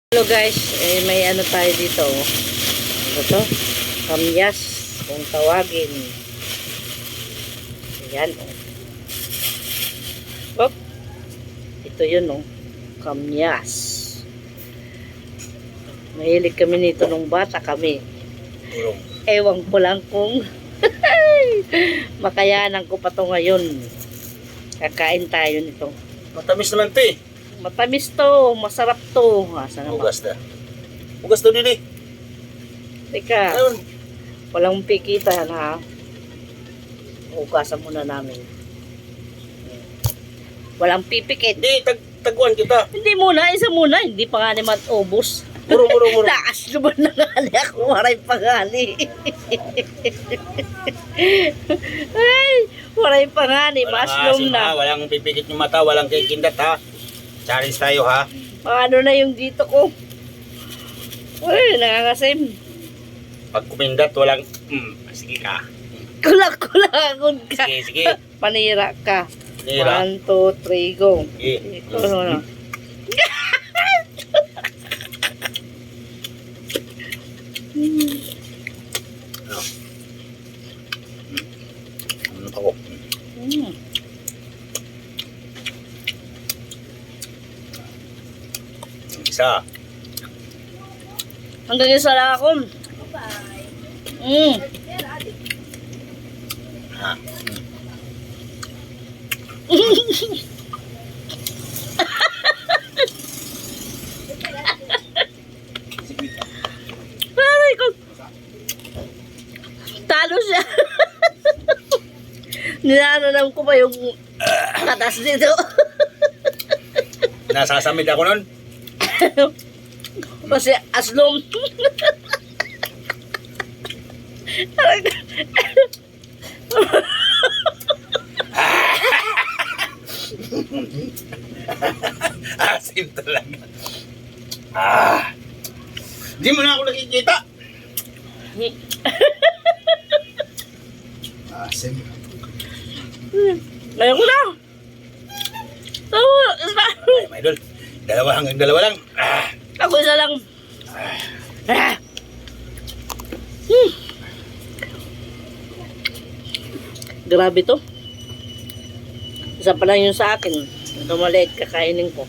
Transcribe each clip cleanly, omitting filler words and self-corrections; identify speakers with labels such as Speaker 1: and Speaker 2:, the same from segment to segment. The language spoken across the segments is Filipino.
Speaker 1: Hello guys, may ano tayo dito. Ito, kamyas kung tawagin. Ayan. Oh. Ito yun kamyas. Mahilig kami nito nung bata kami. Ewan ko lang kung makayanan ko pa to ngayon. Kakain tayo nito.
Speaker 2: Matamis naman ito eh.
Speaker 1: Matamis to, masarap to. Asa naman?
Speaker 2: Hugas na. Hugas to din eh.
Speaker 1: Teka,
Speaker 2: Ayun.
Speaker 1: walang pikitan ha. Hugasan muna namin. Walang pipikit.
Speaker 2: Hindi, taguan kita.
Speaker 1: Hindi muna, isa muna. Hindi pa nga ni matubos.
Speaker 2: Muro.
Speaker 1: Lakas naman na ngali ako. Waray pa ngali. Ay, waray pa ngali. Mushroom na.
Speaker 2: Walang pipikit yung mata, walang kikindat ha. Challenge tayo ha.
Speaker 1: Ano na yung dito ko? Uy, nangangasim.
Speaker 2: Pag kumindat, walang... sige ka.
Speaker 1: Kulak-kulakon ka.
Speaker 2: Sige.
Speaker 1: Panira ka.
Speaker 2: Panira.
Speaker 1: 1, 2, 3, go.
Speaker 2: Sige.
Speaker 1: Ano?
Speaker 2: Ano ako? Isa.
Speaker 1: Hanggang isa lang ako.
Speaker 2: Ha.
Speaker 1: Aray ko. Talo siya. Nilalanam ko pa yung katas dito.
Speaker 2: Nasasamid ako nun.
Speaker 1: Kasi aslom.
Speaker 2: Asim talaga. Di mo na ako nakikita. Asim.
Speaker 1: Ngayon ko na. Tawa.
Speaker 2: Ay, my idol. Hanggang dalawa lang.
Speaker 1: Ako isa lang. Grabe to. Isa pa lang yung sa akin. Ito maliit kakainin ko.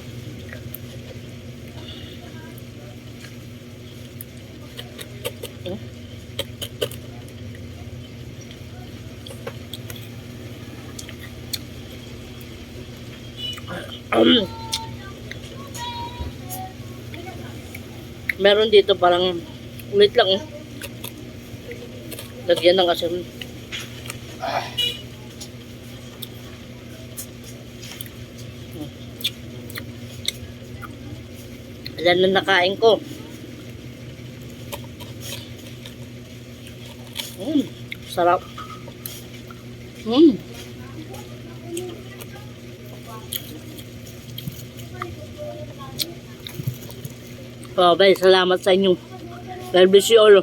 Speaker 1: Meron dito parang ulit lang. Lagyan ng asin. Ayan na nakain ko. Sarap. Bye, salamat sa inyo. God bless you all.